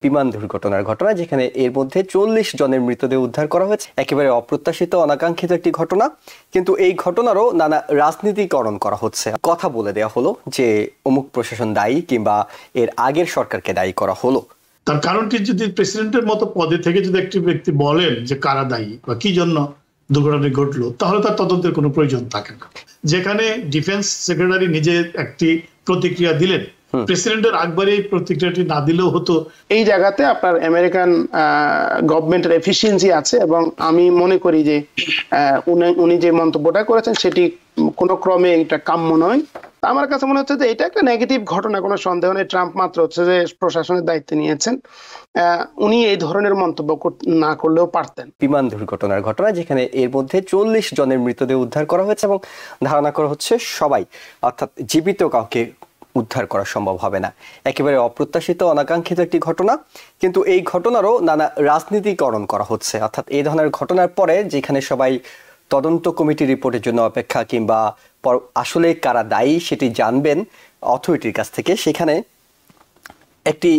বিমান দুর্ঘটনার ঘটনা, যেখানে এর মধ্যে 40 জনের মৃতদেহ উদ্ধার করা হয়েছে। একেবারে অপ্রত্যাশিত, অনাকাঙ্ক্ষিত একটি ঘটনা, কিন্তু এই ঘটনারও নানা রাজনীতিকরণ করা হচ্ছে। কথা বলে দেওয়া হলো যে অমুক প্রশাসন দায়ী কিংবা এর আগের সরকারকে দায়ী করা হলো। তার কারণটি যদি প্রেসিডেন্টের মতো পদে থেকে যদি একটি ব্যক্তি বলেন যে কারা দায়ী বা কি জন্য দুর্ঘটনা ঘটলো, তাহলে তার তদন্তের কোনো প্রয়োজন থাকে না। যেখানে ডিফেন্স সেক্রেটারি নিজে একটি প্রতিক্রিয়া দিলেন, প্রেসিডেন্টের একবারে এই প্রতিক্রিয়াটি না দিলেও হতো। এই জায়গাতে আপনার আমেরিকান গভর্নমেন্টের এফিসিয়েন্সি আছে, এবং আমি মনে করি যে উনি যে মন্তব্যটা করেছেন সেটি কোনো ক্রমে এটা কাম্য নয়। আমার কাছে মনে হচ্ছে যে এটা একটা নেগেটিভ ঘটনা, কোনো সন্দেহ নেই। ট্রাম্প মাত্র হচ্ছে যে প্রশাসনের দায়িত্ব নিয়েছেন, উনি এই ধরনের মন্তব্য না করলেও পারতেন। বিমান দুর্ঘটনার ঘটনা, যেখানে এর মধ্যে 40 জনের মৃতদেহ উদ্ধার করা হয়েছে এবং ধারণা করা হচ্ছে সবাই, অর্থাৎ জীবিত কাউকে উদ্ধার করা সম্ভব হবে না। একেবারে অপ্রত্যাশিত, অনাকাঙ্ক্ষিত একটি ঘটনা, কিন্তু এই ঘটনারও নানা রাজনীতিকরণ করা হচ্ছে। অর্থাৎ এই ধরনের ঘটনার পরে যেখানে সবাই তদন্ত কমিটির রিপোর্টের জন্য অপেক্ষা, কিংবা আসলে কারা দায়ী সেটি জানবেন অথরিটির কাছ থেকে, সেখানে একটি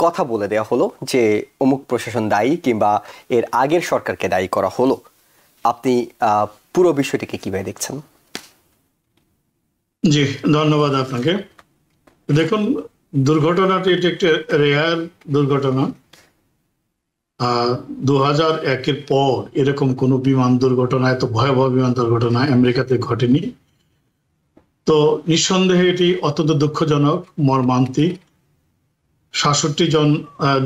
কথা বলে দেওয়া হলো যে অমুক প্রশাসন দায়ী কিংবা এর আগের সরকারকে দায়ী করা হলো। আপনি পুরো বিষয়টিকে কিভাবে দেখছেন? জি, ধন্যবাদ আপনাকে। দেখুন, দুর্ঘটনাটি এটি একটি রেয়ার দুর্ঘটনা। 2001-এর পর এরকম কোনো বিমান দুর্ঘটনা, এত ভয়াবহ বিমান দুর্ঘটনা আমেরিকাতে ঘটেনি। তো নিঃসন্দেহে এটি অত্যন্ত দুঃখজনক, মর্মান্তিক। 67 জন,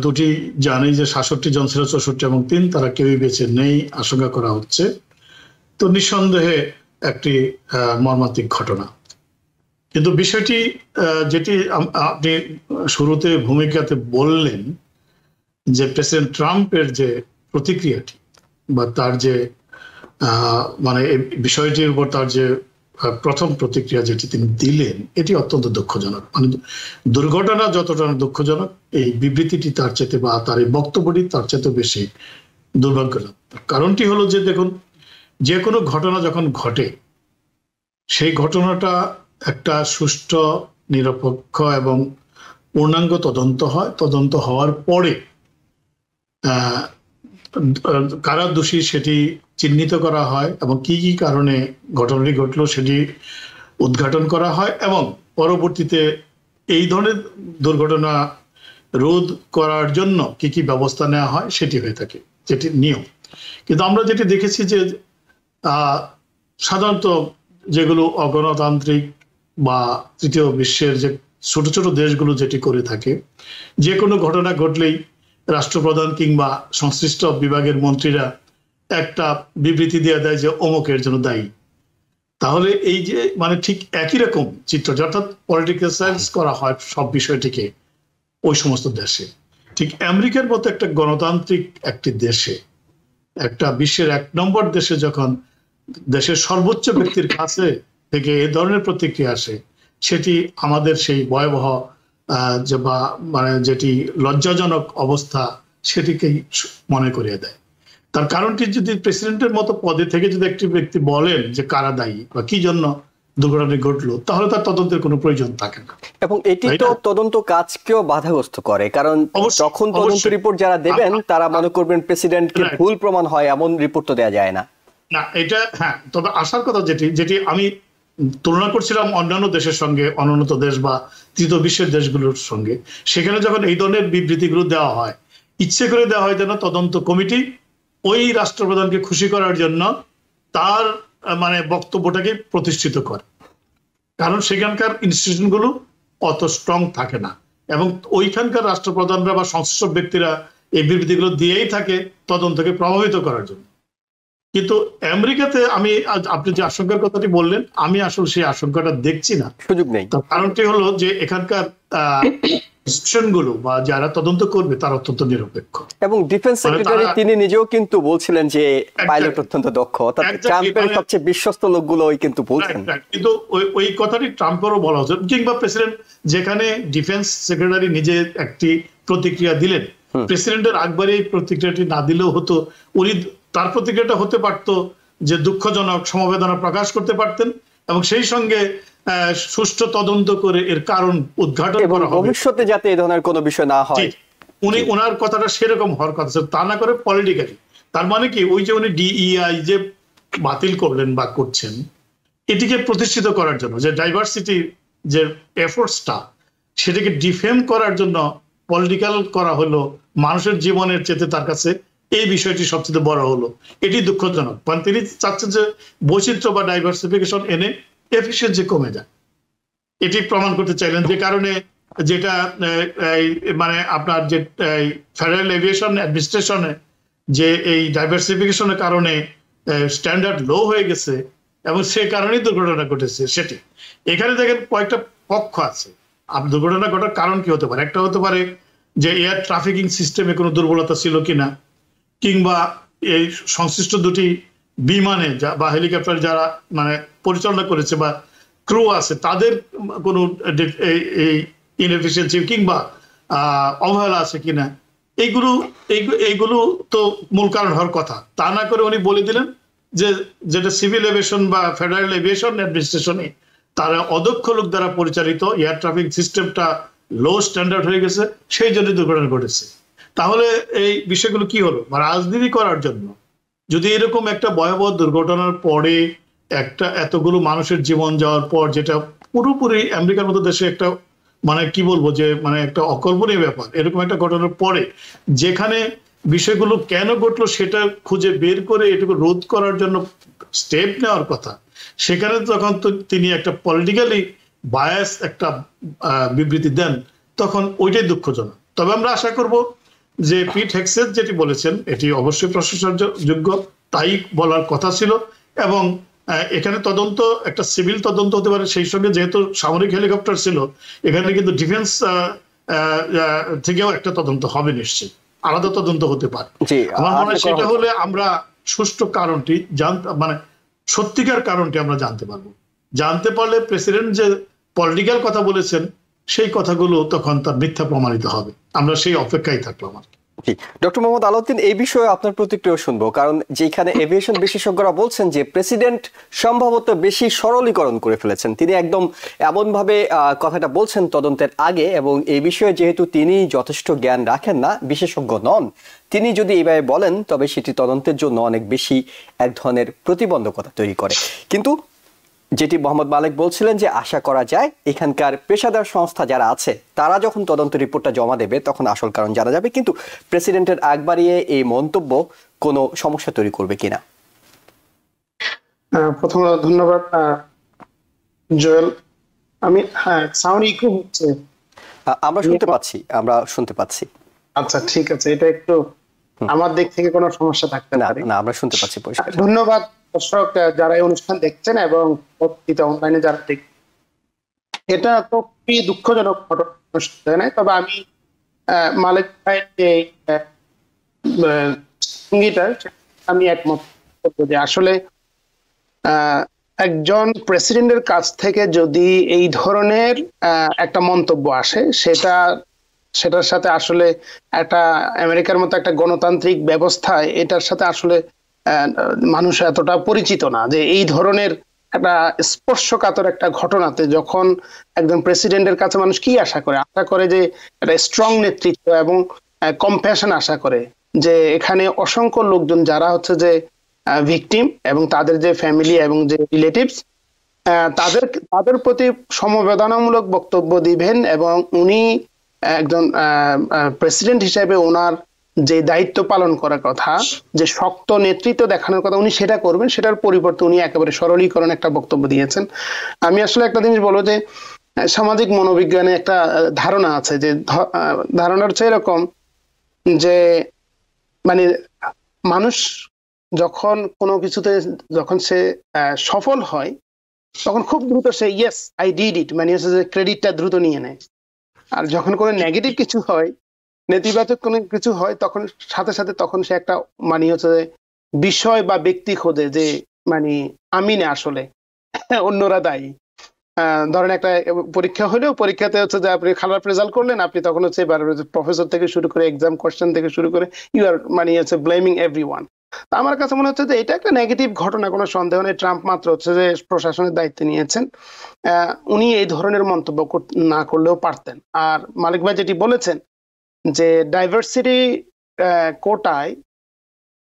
দুটি জানি যে 67 জন ছিল, 64 এবং 3, তারা কেউই বেঁচে নেই আশঙ্কা করা হচ্ছে। তো নিঃসন্দেহে একটি মর্মান্তিক ঘটনা। কিন্তু বিষয়টি যেটি আপনি শুরুতে ভূমিকাতে বললেন যে প্রেসিডেন্ট ট্রাম্পের যে প্রতিক্রিয়াটি বা তার যে মানে বিষয়টির উপর তার যে প্রথম প্রতিক্রিয়া যেটি তিনি দিলেন, এটি অত্যন্ত দুঃখজনক। মানে দুর্ঘটনা যতটা দুঃখজনক, এই বিবৃতিটি তার চাইতে বা তার এই বক্তব্যটি তার চাইতে বেশি দুর্ভাগ্যজনক। কারণটি হলো যে দেখুন, যে কোনো ঘটনা যখন ঘটে, সেই ঘটনাটা একটা সুষ্ঠু, নিরপেক্ষ এবং পূর্ণাঙ্গ তদন্ত হয়। তদন্ত হওয়ার পরে কারা দোষী সেটি চিহ্নিত করা হয় এবং কি কি কারণে ঘটনাটি ঘটলো সেটি উদ্ঘাটন করা হয়, এবং পরবর্তীতে এই ধরনের দুর্ঘটনা রোধ করার জন্য কি কি ব্যবস্থা নেওয়া হয় সেটি হয়ে থাকে, যেটি নিয়ম। কিন্তু আমরা যেটি দেখেছি যে সাধারণত যেগুলো অগণতান্ত্রিক বা তৃতীয় বিশ্বের যে ছোট ছোট দেশগুলো যেটি করে থাকে, যে কোনো ঘটনা ঘটলেই রাষ্ট্রপ্রধান কিংবা সংশ্লিষ্ট বিভাগের মন্ত্রীরা একটা বিবৃতি দিয়ে দেয় যে অমুকের জন্য দায়ী। তাহলে এই যে মানে ঠিক একই রকম চিত্রটি, অর্থাৎ পলিটিক্যাল সায়েন্স করা হয় সব বিষয়টিকে ওই সমস্ত দেশে। ঠিক আমেরিকার মতো একটা গণতান্ত্রিক একটি দেশে, একটা বিশ্বের 1 নম্বর দেশে যখন দেশের সর্বোচ্চ ব্যক্তির কাছে থেকে এ ধরনের প্রতিক্রিয়া আসে, সেটি আমাদের সেই ভয়াবহ যে বা মানে যেটি লজ্জাজনক অবস্থা সেটিকেই মনে করিয়ে দেয়। তার কারণটি যদি প্রেসিডেন্টের মতো পদে থেকে যদি একটি ব্যক্তি বলেন যে কারা দায়ী বা কি জন্য দুর্ঘটনা ঘটলো, তাহলে তার তদন্তের কোনো প্রয়োজন থাকে না। এবং এটি তো তদন্ত কাজকেও বাধাগ্রস্ত করে, কারণ যখন তদন্ত রিপোর্ট যারা দেবেন তারা মনে করবেন প্রেসিডেন্টকে ভুল প্রমাণ হয় এমন রিপোর্ট তো দেওয়া যায় না। না, এটা হ্যাঁ, তবে আসার কথা যেটি আমি তুলনা করছিলাম অন্যান্য দেশের সঙ্গে, অনুন্নত দেশ বা তৃতীয় বিশ্বের দেশগুলোর সঙ্গে, সেখানে যখন এই ধরনের বিবৃতিগুলো দেওয়া হয়, ইচ্ছে করে দেওয়া হয় যেন তদন্ত কমিটি ওই রাষ্ট্রপ্রধানকে খুশি করার জন্য তার মানে বক্তব্যটাকে প্রতিষ্ঠিত করে, কারণ সেখানকার ইনস্টিটিউশনগুলো অত স্ট্রং থাকে না এবং ওইখানকার রাষ্ট্রপ্রধানরা বা সংশ্লিষ্ট ব্যক্তিরা এই বিবৃতিগুলো দিয়েই থাকে তদন্তকে প্রভাবিত করার জন্য। কিন্তু আমেরিকাতে আমি আপনি যে আশঙ্কার কথাটি বললেন, আমি আসলে সেই আশঙ্কাটা দেখছি না, সুযোগ নেই। তার কারণটি হলো যে এখানকার ইনস্টিটিউশনগুলো বা যারা তদন্ত করবে তারা অত্যন্ত নিরপেক্ষ। এবং ডিফেন্স সেক্রেটারি তিনি নিজেও কিন্তু বলছিলেন যে পাইলট অত্যন্ত দক্ষ, অর্থাৎ ট্রাম্পের সবচেয়ে বিশ্বস্ত লোকগুলোই কিন্তু বলছেন। কিন্তু ওই কথাটি ট্রাম্পেরও বলা হচ্ছে, কিংবা প্রেসিডেন্ট যেখানে ডিফেন্স সেক্রেটারি নিজে একটি প্রতিক্রিয়া দিলেন, প্রেসিডেন্টের একবারে এই প্রতিক্রিয়াটি না দিলেও হতো। উনি তার প্রতিক্রিয়াটা হতে পারতো যে দুঃখজনক, সমবেদনা প্রকাশ করতে পারতেন এবং সেই সঙ্গে সুষ্ঠু তদন্ত করে এর কারণ উদ্ঘাটন করা হবে, ভবিষ্যতে যাতে এই ধরনের কোনো বিষয় না হয়। উনি ওনার কথাটা সেরকম হওয়ার কথা ছিল, তা না করে পলিটিক্যালি। তার মানে কি, ওই যে উনি DEI যে বাতিল করলেন বা করছেন, এটিকে প্রতিষ্ঠিত করার জন্য, যে ডাইভার্সিটি যে এফোর্টসটা, সেটাকে ডিফেম করার জন্য পলিটিক্যাল করা হলো, মানুষের জীবনের চেয়ে তার কাছে এই বিষয়টি সবচেয়ে বড় হলো। এটি দুঃখজনক। কারণ তিনি চাচ্ছেন যে বৈচিত্র্য বা ডাইভার্সিফিকেশন এনে এফিসিয়েন্সি কমে যায়, এটি প্রমাণ করতে চাইলেন। যে কারণে যেটা মানে আপনার যে ফেডারেল এভিয়েশন অ্যাডমিনিস্ট্রেশনে যে এই ডাইভার্সিফিকেশনের কারণে স্ট্যান্ডার্ড লো হয়ে গেছে এবং সে কারণেই দুর্ঘটনা ঘটেছে সেটি। এখানে দেখেন কয়েকটা পক্ষ আছে। দুর্ঘটনা ঘটার কারণ কি হতে পারে? একটা হতে পারে যে এয়ার ট্রাফিকিং সিস্টেমে কোনো দুর্বলতা ছিল কিনা, কিংবা এই সংশ্লিষ্ট দুটি বিমানে বা হেলিকপ্টার যারা মানে পরিচালনা করেছে বা ক্রু আছে তাদের কোনো ইনএফিসিয়েন্সি কিংবা অবহেলা আছে কিনা, এইগুলো তো মূল কারণ হওয়ার কথা। তা না করে উনি বলে দিলেন যে যেটা সিভিল এভিয়েশন বা ফেডারেল এভিয়েশন অ্যাডমিনিস্ট্রেশনে তারা অদক্ষ লোক দ্বারা পরিচালিত, এয়ার ট্রাফিক সিস্টেমটা লো স্ট্যান্ডার্ড হয়ে গেছে, সেই জন্য দুর্ঘটনা ঘটেছে। তাহলে এই বিষয়গুলো কি হলো? রাজনীতি করার জন্য যদি এরকম একটা ভয়াবহ দুর্ঘটনার পরে একটা এতগুলো মানুষের জীবন যাওয়ার পর, যেটা পুরোপুরি আমেরিকার মতো দেশে একটা মানে কি বলবো যে মানে একটা অকল্পনীয় ব্যাপার, এরকম একটা ঘটনার পরে যেখানে বিষয়গুলো কেন ঘটলো সেটা খুঁজে বের করে এটুকু রোধ করার জন্য স্টেপ নেওয়ার কথা, সেখানে তখন তো তিনি একটা পলিটিক্যালি বায়াস একটা বিবৃতি দেন, তখন ওইটাই দুঃখজনক। তবে আমরা আশা করব যে পিট হেগসেথ যেটি বলেছেন এটি অবশ্যই প্রশংসার যোগ্য, তাই বলার কথা ছিল। এবং এখানে তদন্ত একটা সিভিল তদন্ত হতে পারে, সেই সঙ্গে যেহেতু সামরিক হেলিকপ্টার ছিল এখানে কিন্তু ডিফেন্স থেকেও একটা তদন্ত হবে, নিশ্চয়ই আলাদা তদন্ত হতে পারে। আমার মনে হয় সেটা হলে আমরা সুষ্ঠু কারণটি মানে সত্যিকার কারণটি আমরা জানতে পারবো। জানতে পারলে প্রেসিডেন্ট যে পলিটিক্যাল কথা বলেছেন সেই কথাগুলো তখন তার মিথ্যা প্রমাণিত হবে। আমরা সেই অপেক্ষায় থাকলাম আর কি। ডক্টর মোহাম্মদ আলাউদ্দিন, এই বিষয়ে আপনার প্রতিক্রিয়া শুনবো, কারণ যেখানে এভিয়েশন বিশেষজ্ঞরা বলছেন যে প্রেসিডেন্ট সম্ভবত বেশি সরলীকরণ করে ফেলেছেন। তিনি একদম এমন ভাবে কথাটা বলছেন তদন্তের আগে, এবং এই বিষয়ে যেহেতু তিনি যথেষ্ট জ্ঞান রাখেন না, বিশেষজ্ঞ নন, তিনি যদি এইভাবে বলেন তবে সেটি তদন্তের জন্য অনেক বেশি এক ধরনের প্রতিবন্ধকতা তৈরি করে। কিন্তু যেটি মোহাম্মদ মালেক বলছিলেন যে আশা করা যায় এখানকার পেশাদার সংস্থা যারা আছে তারা যখন তদন্ত রিপোর্টটা জমা দেবে তখন আসল কারণ জানা যাবে। কিন্তু প্রেসিডেন্টের আগ বাড়িয়ে এই মন্তব্য কোনো সমস্যা তৈরি করবে কিনা? প্রথমত ধন্যবাদ জয়েল। আমি সাউন্ড ইকো হচ্ছে? আমরা শুনতে পাচ্ছি। আচ্ছা ঠিক আছে, এটা একটু আমার দিক থেকে কোনো সমস্যা থাকতে পারে না, আমরা শুনতে পাচ্ছি পরিষ্কার। ধন্যবাদ দর্শক যারা এই অনুষ্ঠান দেখছেন এবং অনলাইনে যারা দেখছেন। এটা তো খুবই দুঃখজনক ঘটনা, তবে আমি মালিক ভাইয়ের যে সঙ্গীটা আমি একমত করবো যে আসলে একজন প্রেসিডেন্টের কাছ থেকে যদি এই ধরনের একটা মন্তব্য আসে সেটার সাথে আসলে একটা আমেরিকার মতো একটা গণতান্ত্রিক ব্যবস্থায় এটার সাথে আসলে মানুষ এতটা পরিচিত না, যে এই ধরনের একটা স্পর্শকাতর একটা ঘটনাতে যখন একজন প্রেসিডেন্টের কাছে মানুষ কি আশা করে যে একটা স্ট্রং নেতৃত্ব এবং কম্প্যাশন আশা করে, যে এখানে অসংখ্য লোকজন যারা হচ্ছে যে ভিকটিম এবং তাদের যে ফ্যামিলি এবং যে রিলেটিভস তাদের প্রতি সমবেদনামূলক বক্তব্য দিবেন, এবং উনি একজন প্রেসিডেন্ট হিসেবে ওনার যে দায়িত্ব পালন করার কথা, যে শক্ত নেতৃত্ব দেখানোর কথা উনি সেটা করবেন, সেটার পরিবর্তে উনি একেবারে সরলীকরণ একটা বক্তব্য দিয়েছেন। আমি আসলে একটা জিনিস বলবো যে সামাজিক মনোবিজ্ঞানে একটা ধারণা আছে, যে ধারণা হচ্ছে এরকম যে মানে মানুষ যখন কোনো কিছুতে যখন সে সফল হয় তখন খুব দ্রুত সে ইয়েস আই ডিড ইট মানে হচ্ছে যে ক্রেডিটটা দ্রুত নিয়ে নেয়। আর যখন কোনো নেগেটিভ কিছু হয়, নেতিবাচক কোনো কিছু হয়, তখন সাথে সাথে তখন সে একটা মানে হচ্ছে বিষয় বা ব্যক্তি খোঁজে যে মানে আমি না, আসলে অন্যরা দায়ী। ধরেন একটা পরীক্ষা হলেও পরীক্ষাতে হচ্ছে যে আপনি খারাপ রেজাল্ট করলেন, আপনি তখন হচ্ছে প্রফেসর থেকে শুরু করে এক্সাম কোয়েশ্চেন থেকে শুরু করে ইউ আর মানে হচ্ছে ব্লেমিং এভরিওয়ান। আমার কাছে মনে হচ্ছে যে এটা একটা নেগেটিভ ঘটনা, কোনো সন্দেহ নেই। ট্রাম্প মাত্র হচ্ছে যে প্রশাসনের দায়িত্ব নিয়েছেন, উনি এই ধরনের মন্তব্য না করলেও পারতেন। আর মালিক ভাই যেটি বলেছেন যে ডাইভার্সিটি কোটায়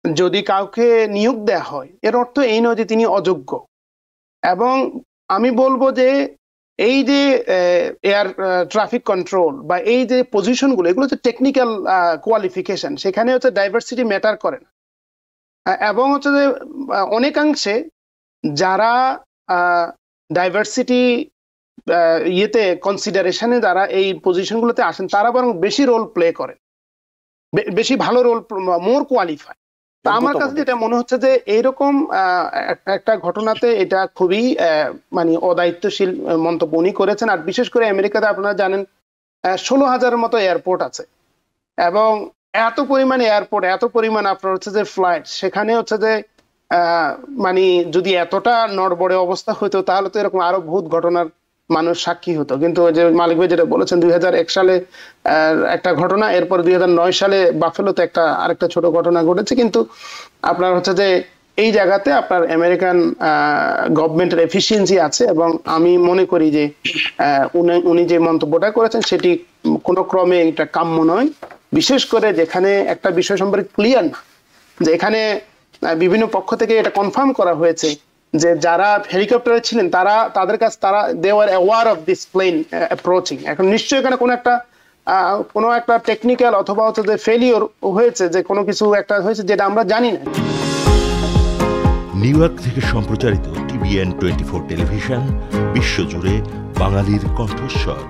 যদি কাউকে নিয়োগ দেওয়া হয় এর অর্থ এই নয় যে তিনি অযোগ্য। এবং আমি বলবো যে এই যে এয়ার ট্রাফিক কন্ট্রোল বা এই যে পজিশনগুলো, এগুলো হচ্ছে টেকনিক্যাল কোয়ালিফিকেশন, সেখানে হচ্ছে ডাইভার্সিটি ম্যাটার করে না। এবং হচ্ছে যে অনেকাংশে যারা ডাইভার্সিটি ইয়েতে কনসিডারেশনে যারা এই পজিশনগুলোতে আসেন তারা বরং বেশি রোল প্লে করেন, বেশি ভালো রোল, মোর কোয়ালিফাই। তা আমার কাছে যেটা মনে হচ্ছে যে এইরকম একটা ঘটনাতে এটা খুবই মানে অদায়িত্বশীল মন্তব্য উনি করেছেন। আর বিশেষ করে আমেরিকাতে আপনারা জানেন 16,000-এর মতো এয়ারপোর্ট আছে এবং এত পরিমাণ এয়ারপোর্ট, এত পরিমাণ আপনার হচ্ছে যে ফ্লাইট, সেখানে হচ্ছে যে মানে যদি এতটা নড়বড়ে অবস্থা হতো তাহলে তো এরকম আরো বহুত ঘটনার মানুষ সাক্ষী হতো। কিন্তু ওই যে মালিক ভাই যেটা বলেছেন 2001 সালে একটা ঘটনা, এরপর 2009 সালে বাফেলোতে আরেকটা ছোট ঘটনা ঘটেছে। কিন্তু আপনার হচ্ছে যে এই জায়গাতে আপনার আমেরিকান গভর্নমেন্টের এফিসিয়েন্সি আছে এবং আমি মনে করি যে উনি যে মন্তব্যটা করেছেন সেটি কোনো ক্রমে এটা কাম্য নয়, বিশেষ করে যেখানে একটা বিষয় সম্পর্কে ক্লিয়ার না, যে এখানে বিভিন্ন পক্ষ থেকে এটা কনফার্ম করা হয়েছে যে যারা হেলিকপ্টারে ছিলেন তাদের কাছে they were aware of this plane approaching. এখন নিশ্চয়ই এখানে কোনো একটা টেকনিক্যাল অথবা হচ্ছে যে ফেলিওর হয়েছে, যে কোনো কিছু একটা হয়েছে যেটা আমরা জানি না। নিউ ইয়র্ক থেকে সম্প্রচারিত TVN 24 টেলিভিশন বিশ্বজুড়ে বাঙালির কণ্ঠস্বর।